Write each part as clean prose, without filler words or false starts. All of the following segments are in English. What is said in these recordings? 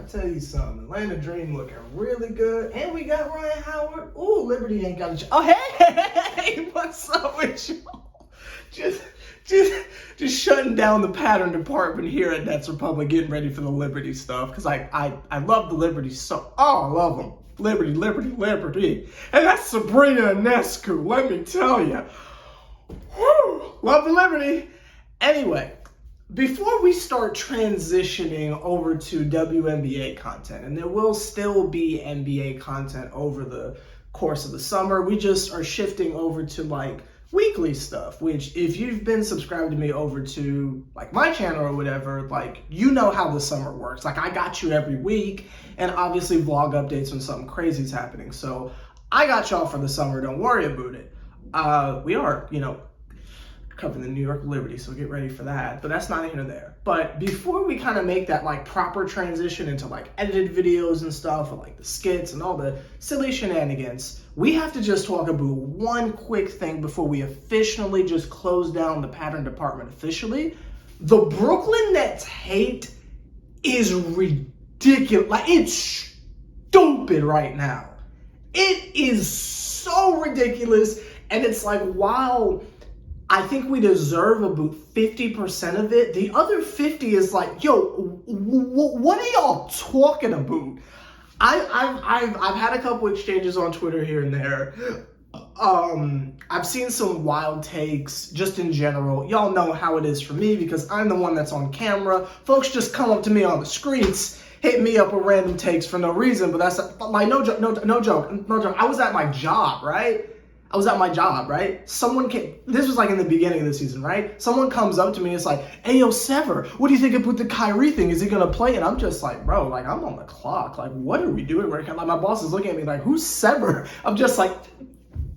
tell you something. Atlanta Dream looking really good. And we got Ryan Howard. Ooh, Liberty ain't got a... Oh, hey, what's up with you? Just shutting down the pattern department here at Nets Republic, getting ready for the Liberty stuff. Because I love the Liberty so... Oh, I love them. Liberty. And that's Sabrina Ionescu, let me tell you. Woo, love the Liberty. Anyway, before we start transitioning over to WNBA content, and there will still be NBA content over the course of the summer, we just are shifting over to like weekly stuff, which if you've been subscribed to me over to like my channel or whatever, like you know how the summer works. Like I got you every week and obviously vlog updates when something crazy is happening. So I got y'all for the summer, don't worry about it. We are, covering the New York Liberty, so get ready for that. But that's not here or there. But before we kind of make that like proper transition into like edited videos and stuff, or like the skits and all the silly shenanigans, we have to just talk about one quick thing before we officially just close down the pattern department officially. The Brooklyn Nets hate is ridiculous. Like it's stupid right now. It is so ridiculous. And it's like, wow, I think we deserve about 50% of it. The other 50 is like, yo, what are y'all talking about? I've had a couple exchanges on Twitter here and there. I've seen some wild takes just in general. Y'all know how it is for me because I'm the one that's on camera. Folks just come up to me on the streets, hit me up with random takes for no reason, but that's like no joke. I was at my job, right? Someone came, this was like in the beginning of the season, right? Someone comes up to me, it's like, hey, yo, Sever, what do you think about the Kyrie thing? Is he gonna play? And I'm just like, bro, like, I'm on the clock. Like, what are we doing? Like, my boss is looking at me like, who's Sever? I'm just like,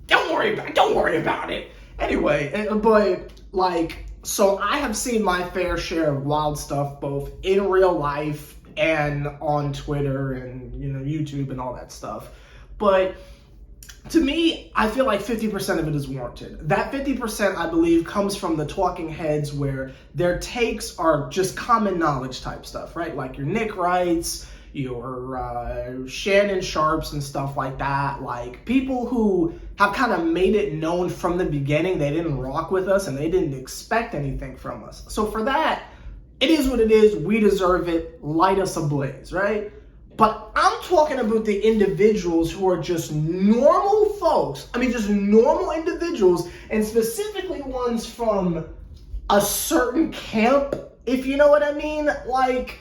don't worry about it. Anyway, but like, so I have seen my fair share of wild stuff, both in real life and on Twitter and, YouTube and all that stuff. But to me, I feel like 50% of it is warranted. That 50%, I believe, comes from the talking heads where their takes are just common knowledge type stuff, right? Like your Nick Wrights, your Shannon Sharps and stuff like that. Like people who have kind of made it known from the beginning they didn't rock with us and they didn't expect anything from us. So for that, it is what it is. We deserve it. Light us ablaze, right? But I'm talking about the individuals who are just normal folks. I mean, just normal individuals, and specifically ones from a certain camp, if you know what I mean. Like,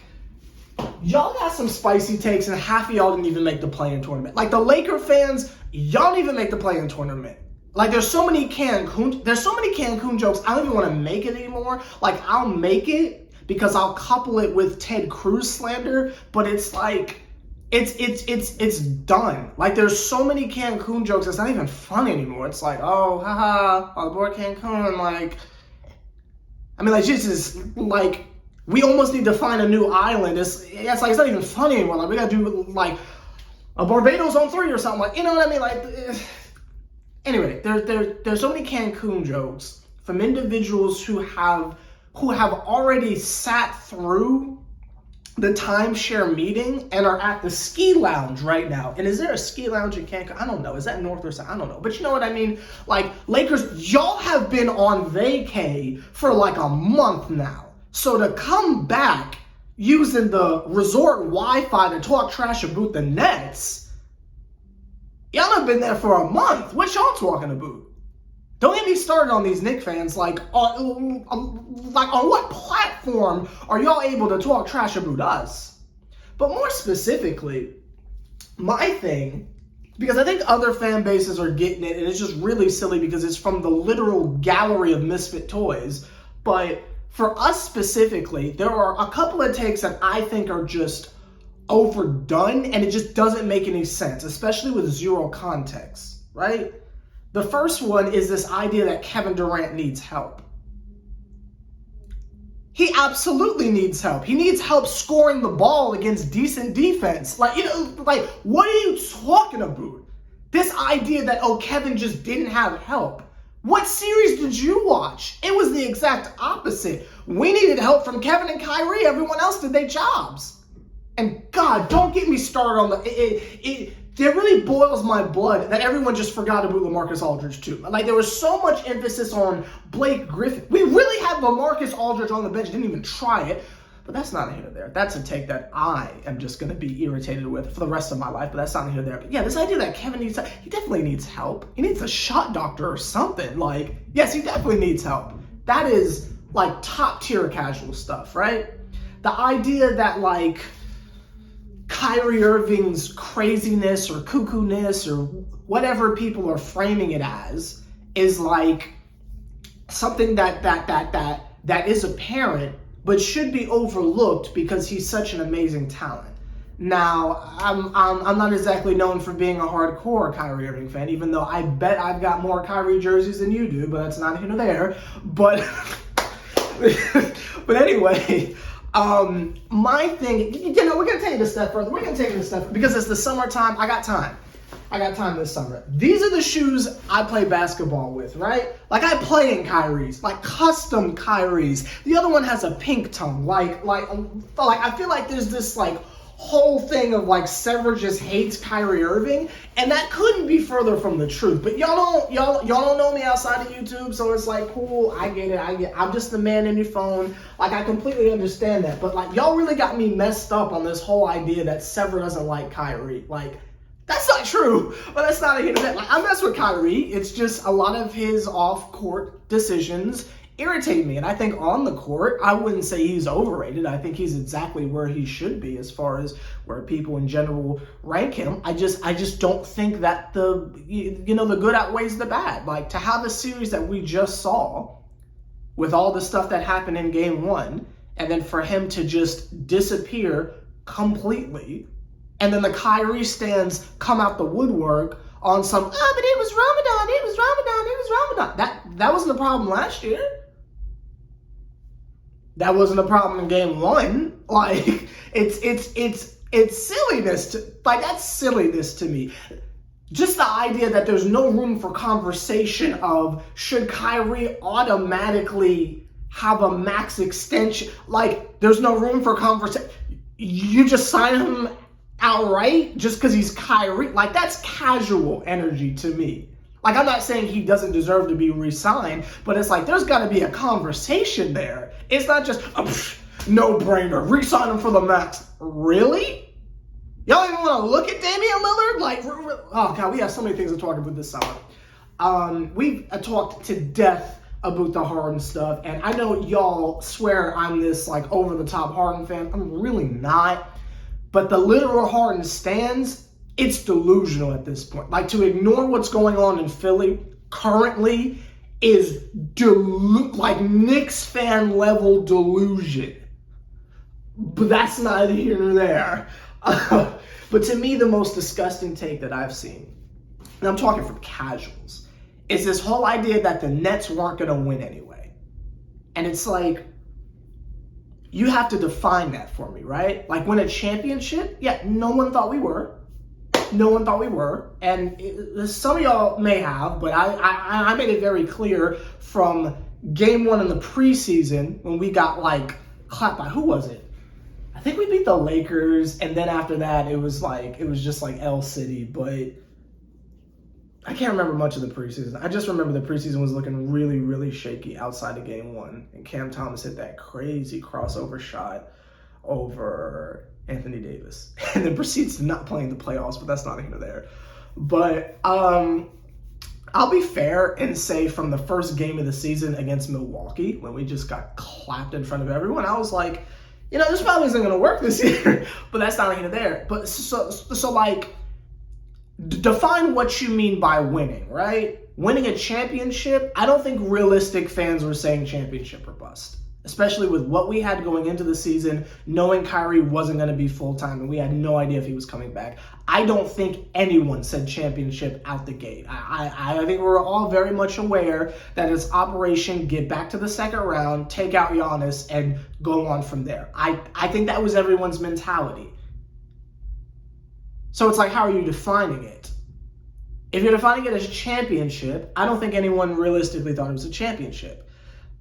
y'all got some spicy takes, and half of y'all didn't even make the play-in tournament. Like, the Laker fans, y'all didn't even make the play-in tournament. Like, there's so many Cancun jokes, I don't even want to make it anymore. Like, I'll make it because I'll couple it with Ted Cruz slander, but it's like, it's done. Like, there's so many Cancun jokes, it's not even funny anymore. It's like, oh, haha, all aboard Cancun, like, I mean, like, Jesus, like, we almost need to find a new island. It's like, it's not even funny anymore. Like, we gotta do, like, a Barbados on 3 or something, like, you know what I mean? Like, anyway, there's so many Cancun jokes from individuals who have already sat through the timeshare meeting and are at the ski lounge right now. And is there a ski lounge in Cancun? I don't know. Is that north or south? I don't know. But you know what I mean? Like, Lakers, y'all have been on vacay for like a month now. So to come back using the resort Wi-Fi to talk trash about the Nets, y'all have been there for a month. What y'all talking about? Don't get me started on these Knicks fans. Like on what platform are y'all able to talk trash about us? But more specifically, my thing, because I think other fan bases are getting it, and it's just really silly because it's from the literal gallery of misfit toys. But for us specifically, there are a couple of takes that I think are just overdone, and it just doesn't make any sense, especially with zero context, right? The first one is this idea that Kevin Durant needs help. He absolutely needs help. He needs help scoring the ball against decent defense. Like, what are you talking about? This idea that, oh, Kevin just didn't have help. What series did you watch? It was the exact opposite. We needed help from Kevin and Kyrie. Everyone else did their jobs. And God, God, don't get me started on it really boils my blood that everyone just forgot about LaMarcus Aldridge too. Like, there was so much emphasis on Blake Griffin. We really had LaMarcus Aldridge on the bench, didn't even try it. But that's not here or there. That's a take that I am just going to be irritated with for the rest of my life, but that's not here or there. But yeah, this idea that Kevin needs help, he definitely needs help. He needs a shot doctor or something. Like, yes, he definitely needs help. That is, like, top tier casual stuff, right? The idea that, like, Kyrie Irving's craziness or cuckoo-ness or whatever people are framing it as is, like, something that is apparent but should be overlooked because he's such an amazing talent. Now, I'm not exactly known for being a hardcore Kyrie Irving fan, even though I bet I've got more Kyrie jerseys than you do, but that's not here nor there. But, but anyway, my thing, we're going to take it a step further. We're going to take it a step, because it's the summertime. I got time this summer. These are the shoes I play basketball with, right? Like, I play in Kyrie's, like custom Kyrie's. The other one has a pink tongue. Like I feel like there's this like whole thing of like Sever just hates Kyrie Irving, and that couldn't be further from the truth. But y'all don't know me outside of YouTube, so it's like, cool, I get it. I'm just the man in your phone. Like, I completely understand that. But like, y'all really got me messed up on this whole idea that Sever doesn't like Kyrie. Like, that's not true, but that's not a hit event. Like, I mess with Kyrie. It's just a lot of his off-court decisions irritate me. And I think on the court, I wouldn't say he's overrated. I think he's exactly where he should be as far as where people in general rank him. I just don't think that the good outweighs the bad. Like, to have a series that we just saw with all the stuff that happened in game one, and then for him to just disappear completely, and then the Kyrie stands come out the woodwork on some, but it was Ramadan. That wasn't a problem last year. That wasn't a problem in game one. Like, it's silliness that's silliness to me. Just the idea that there's no room for conversation of, should Kyrie automatically have a max extension? Like, there's no room for conversation. You just sign him outright just because he's Kyrie. Like, that's casual energy to me. Like, I'm not saying he doesn't deserve to be re-signed, but it's like, there's got to be a conversation there. It's not just a no-brainer, re-sign him for the max. Really? Y'all even want to look at Damian Lillard? Like, oh God, we have so many things to talk about this summer. We've talked to death about the Harden stuff, and I know y'all swear I'm this like over-the-top Harden fan. I'm really not. But the literal Harden stands, it's delusional at this point. Like, to ignore what's going on in Philly currently is like Knicks fan level delusion. But that's neither here nor there. But to me, the most disgusting take that I've seen, and I'm talking from casuals, is this whole idea that the Nets weren't going to win anyway. And it's like, you have to define that for me, right? Like, win a championship? Yeah, no one thought we were. No one thought we were. And some of y'all may have, but I made it very clear from game one in the preseason when we got, like, clapped by, who was it? I think we beat the Lakers, and then after that, it was just like L City, but I can't remember much of the preseason. I just remember the preseason was looking really, really shaky outside of game one. And Cam Thomas hit that crazy crossover shot over Anthony Davis. And then proceeds to not play in the playoffs, but that's not here nor there. But I'll be fair and say from the first game of the season against Milwaukee, when we just got clapped in front of everyone, I was like, this probably isn't going to work this year. But that's not here nor there. But so like, define what you mean by winning, right? Winning a championship, I don't think realistic fans were saying championship or bust, especially with what we had going into the season, knowing Kyrie wasn't going to be full-time and we had no idea if he was coming back. I don't think anyone said championship out the gate. I think we're all very much aware that it's Operation get back to the second round, take out Giannis, and go on from there. I think that was everyone's mentality. So it's like, how are you defining it? If you're defining it as championship, I don't think anyone realistically thought it was a championship.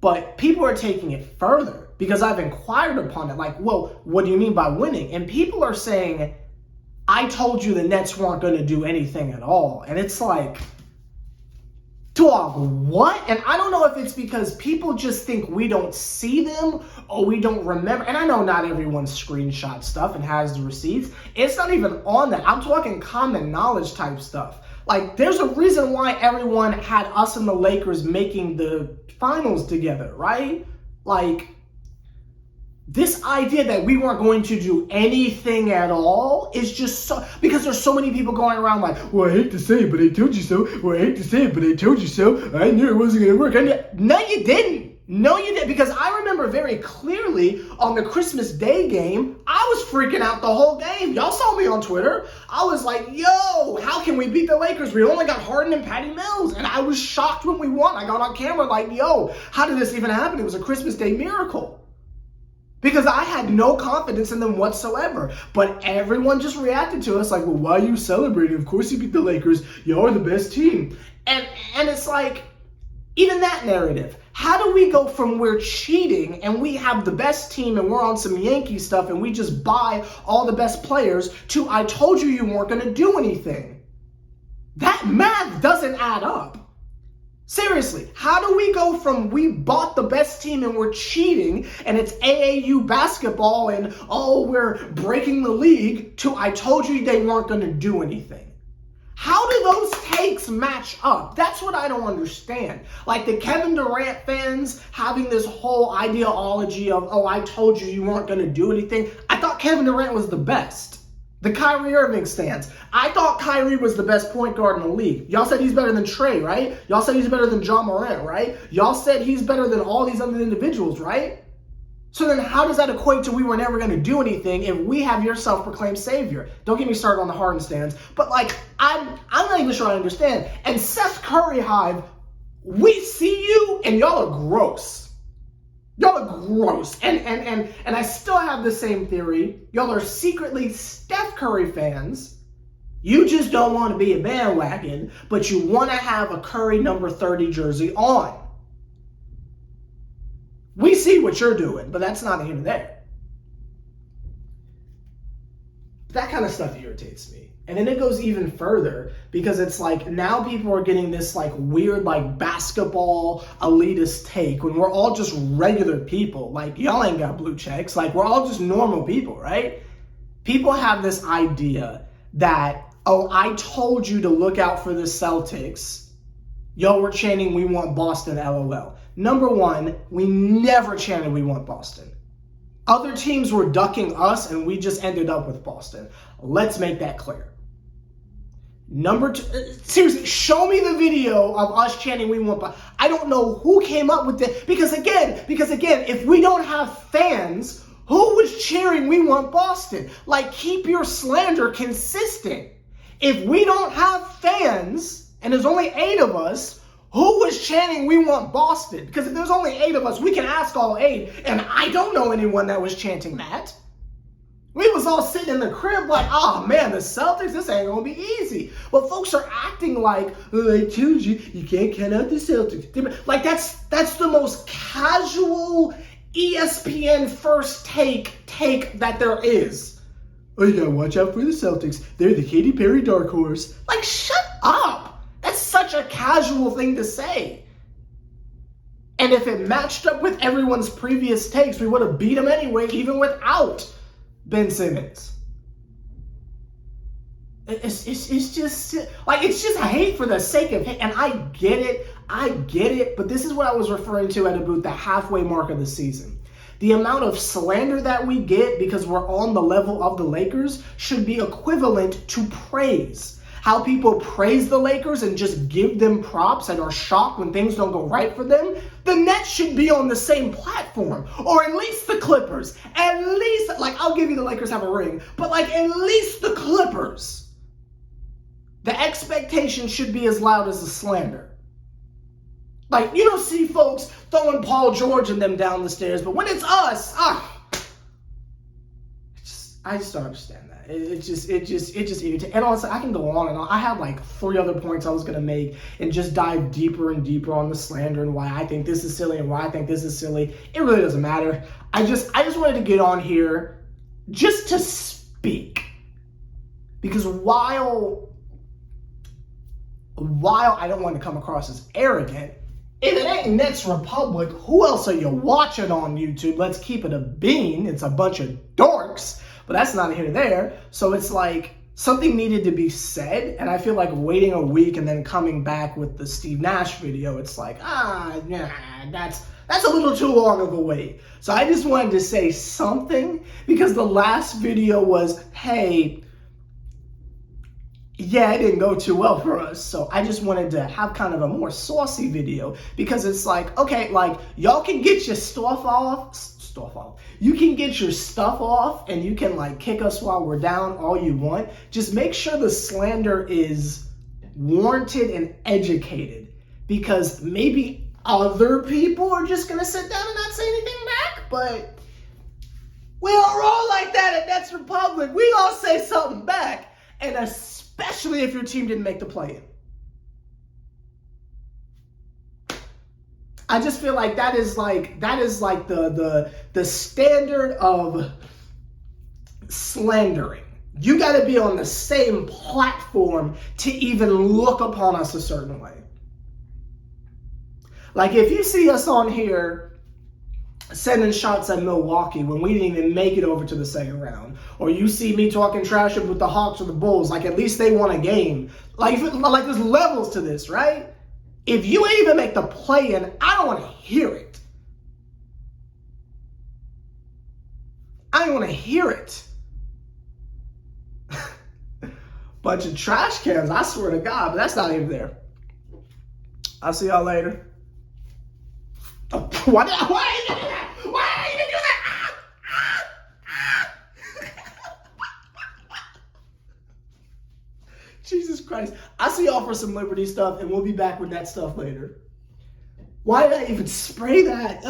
But people are taking it further because I've inquired upon it. Like, well, what do you mean by winning? And people are saying, I told you the Nets weren't going to do anything at all. And it's like, dog, what? And I don't know if it's because people just think we don't see them or we don't remember. And I know not everyone screenshot stuff and has the receipts. It's not even on that. I'm talking common knowledge type stuff. Like, there's a reason why everyone had us and the Lakers making the finals together, right? Like, this idea that we weren't going to do anything at all is just so, because there's so many people going around like, well, I hate to say it, but I told you so. Well, I hate to say it, but I told you so. I knew it wasn't going to work. No, you didn't. No, you didn't. Because I remember very clearly on the Christmas Day game, I was freaking out the whole game. Y'all saw me on Twitter. I was like, yo, how can we beat the Lakers? We only got Harden and Patty Mills. And I was shocked when we won. I got on camera like, yo, how did this even happen? It was a Christmas Day miracle. Because I had no confidence in them whatsoever. But everyone just reacted to us like, well, why are you celebrating? Of course you beat the Lakers. Y'all are the best team. And it's like, even that narrative. How do we go from we're cheating and we have the best team and we're on some Yankee stuff and we just buy all the best players to I told you weren't going to do anything? That math doesn't add up. Seriously, how do we go from we bought the best team and we're cheating and it's AAU basketball and oh, we're breaking the league to I told you they weren't going to do anything? How do those takes match up? That's what I don't understand. Like the Kevin Durant fans having this whole ideology of, oh, I told you weren't going to do anything. I thought Kevin Durant was the best. The Kyrie Irving stands. I thought Kyrie was the best point guard in the league. Y'all said he's better than Trey, right? Y'all said he's better than John Morant, right? Y'all said he's better than all these other individuals, right? So then how does that equate to we were never going to do anything if we have your self-proclaimed savior? Don't get me started on the Harden stands. But like, I'm not even sure I understand. And Seth Curry Hive, we see you and y'all are gross. Y'all are gross. And I still have the same theory. Y'all are secretly Steph Curry fans. You just don't want to be a bandwagon, but you want to have a Curry number 30 jersey on. We see what you're doing, but that's not here and there. That kind of stuff irritates me. And then it goes even further because it's like now people are getting this like weird like basketball elitist take when we're all just regular people. Like y'all ain't got blue checks. Like we're all just normal people, right? People have this idea that, oh, I told you to look out for the Celtics. Y'all were chanting, we want Boston, LOL. Number one, we never chanted we want Boston. Other teams were ducking us and we just ended up with Boston. Let's make that clear. Number two, seriously, show me the video of us chanting we want Boston. I don't know who came up with it because again, if we don't have fans, who was cheering we want Boston? Like keep your slander consistent. If we don't have fans and there's only 8 of us, who was chanting we want Boston? Because if there's only 8 of us, we can ask all 8. And I don't know anyone that was chanting that. We was all sitting in the crib like, oh man, the Celtics, this ain't gonna be easy. But folks are acting like, oh, I told you, you can't count out the Celtics. Like that's the most casual ESPN first take that there is. Oh, you gotta watch out for the Celtics. They're the Katy Perry dark horse. Like, shut up. That's such a casual thing to say. And if it matched up with everyone's previous takes, we would have beat them anyway, even without Ben Simmons. It's just like, it's just hate for the sake of hate. And I get it. But this is what I was referring to at about the halfway mark of the season. The amount of slander that we get because we're on the level of the Lakers should be equivalent to praise. How people praise the Lakers and just give them props and are shocked when things don't go right for them. The Nets should be on the same platform. Or at least the Clippers. At least, like, I'll give you the Lakers have a ring. But, like, at least the Clippers. The expectation should be as loud as the slander. Like, you don't see folks throwing Paul George and them down the stairs. But when it's us, just don't understand that. It just irritates. And honestly, I can go on and on. I had like 3 other points I was gonna make and just dive deeper and deeper on the slander and why I think this is silly and why I think this is silly. It really doesn't matter. I just wanted to get on here just to speak, because while I don't want to come across as arrogant, if it ain't Nets Republic, who else are you watching on YouTube? Let's keep it a bean. It's a bunch of dorks, but that's not here or there. So it's like something needed to be said, and I feel like waiting a week and then coming back with the Steve Nash video, it's like, that's a little too long of a wait. So I just wanted to say something, because the last video was, hey, yeah, it didn't go too well for us. So I just wanted to have kind of a more saucy video, because it's like, okay, like, y'all can get your stuff off. You can get your stuff off and you can like kick us while we're down all you want. Just make sure the slander is warranted and educated, because maybe other people are just gonna sit down and not say anything back, but we don't roll like that at Nets Republic. We all say something back, and especially if your team didn't make the play-in. I just feel like that is like the standard of slandering. You got to be on the same platform to even look upon us a certain way. Like if you see us on here sending shots at Milwaukee when we didn't even make it over to the second round, or you see me talking trash with the Hawks or the Bulls, like at least they won a game. Like there's levels to this, right? If you ain't even make the play-in, I don't want to hear it. I don't want to hear it. Bunch of trash cans, I swear to God, but that's not even there. I'll see y'all later. Why did I even do that? Why did I even do that? Jesus Christ. I'll see y'all for some Liberty stuff, and we'll be back with that stuff later. Why did I even spray that?